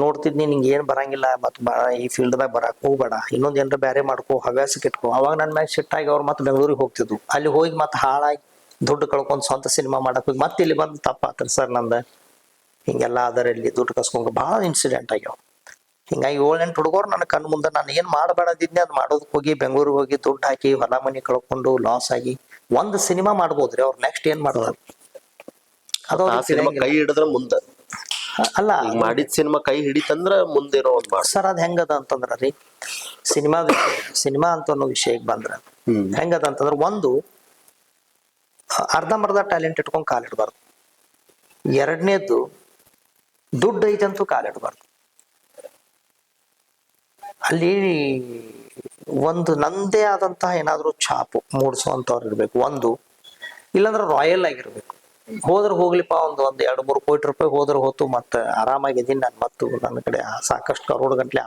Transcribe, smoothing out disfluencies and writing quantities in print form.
ನೋಡ್ತಿದ್ನಿ ನಿಂಗೆ ಏನ್ ಬರಂಗಿಲ್ಲ ಮತ್ ಈ ಫೀಲ್ಡ್ದಾಗ ಬರಾಕ್ ಹೋಗ್ಬೇಡ, ಇನ್ನೊಂದ್ ಏನಾರ ಬ್ಯಾರೆ ಮಾಡ್ಕೋ, ಹವ್ಯಾಸಕ್ಕೆ ಇಟ್ಕೋ. ಅವಾಗ ನನ್ ಮ್ಯಾಗ ಸಿಟ್ಟಾಗಿ ಅವ್ರು ಮತ್ತೆ ಬೆಂಗಳೂರಿಗೆ ಹೋಗ್ತಿದ್ವು. ಅಲ್ಲಿ ಹೋಗಿ ಮತ್ತೆ ಹಾಳಾಗಿ ದುಡ್ಡು ಕಳ್ಕೊಂಡ್ ಸ್ವಂತ ಸಿನಿಮಾ ಮಾಡಕ್ ಹೋಗಿ ಮತ್ತೆ ಇಲ್ಲಿ ಬಂದು ತಪ್ಪಾತ್ರಿ ಸರ್ ನಂದ. ಹಿಂಗೆಲ್ಲ ಅದರಲ್ಲಿ ದುಡ್ಡು ಕಸ್ಕೊಂಡ್ ಬಹಳ ಇನ್ಸಿಡೆಂಟ್ ಆಗ್ಯಾವ. ಹಿಂಗಾಗಿ 7-8 ಹುಡುಗರು ನನ್ನ ಕಣ್ ಮುಂದೆ ನಾನು ಏನ್ ಮಾಡಬೇಡದಿದ್ನಿ ಅದ್ ಮಾಡೋದಕ್ಕೆ ಹೋಗಿ ಬೆಂಗಳೂರಿಗೆ ಹೋಗಿ ದುಡ್ಡು ಹಾಕಿ ಹೊಲ ಮನಿ ಕಳ್ಕೊಂಡು ಲಾಸ್ ಆಗಿ ಒಂದ್ ಸಿನಿಮಾ ಮಾಡ್ಬೋದ್ರಿ, ಅವ್ರು ನೆಕ್ಸ್ಟ್ ಏನ್ ಮಾಡ್ತಾರೆ ಅದು ಆ ಸಿನಿಮಾ ಕೈ ಹಿಡಿದ್ರ ಮುಂದ ಅಲ್ಲ. ಈಗ ಮಾಡಿದ ಸಿನಿಮಾ ಕೈ ಹಿಡಿತಂದ್ರ ಮುಂದೇನೋ ಒಂದ್ ಮಾಡ ಸರ್ ಅದ್ ಹೆಂಗದ ಅಂತಂದ್ರ ರೀ, ಸಿನಿಮಾ ಅಂತ ಅನ್ನೋ ವಿಷಯಕ್ಕೆ ಬಂದ್ರ ಹೆಂಗದ ಅಂತಂದ್ರ, ಒಂದು ಅರ್ಧಂಬರ್ಧ ಟ್ಯಾಲೆಂಟ್ ಇಟ್ಕೊಂಡ್ ಕಾಲಿಡ್ಬಾರ್ದು. ಎರಡನೇದ್ದು ದುಡ್ಡು ಐತಂತೂ ಕಾಲಿಡ್ಬಾರ್ದು. ಅಲ್ಲಿ ಒಂದು ನಂದೇ ಆದಂತಹ ಏನಾದ್ರು ಛಾಪು ಮೂಡಿಸುವಂತವ್ರು ಇರ್ಬೇಕು ಒಂದು, ಇಲ್ಲಾಂದ್ರೆ ರಾಯಲ್ ಆಗಿರ್ಬೇಕು. ಹೋದ್ರೆ ಹೋಗ್ಲಿಪ್ಪ ಒಂದ್ 2-3 ಕೋಟಿ ರೂಪಾಯಿ ಹೋದ್ರೆ ಹೋತು, ಮತ್ತೆ ಆರಾಮಾಗಿದ್ದೀನಿ ನಾನು, ಮತ್ತು ನನ್ನ ಕಡೆ ಸಾಕಷ್ಟು ಕರೋಡ್ ಗಂಟ್ಲೆ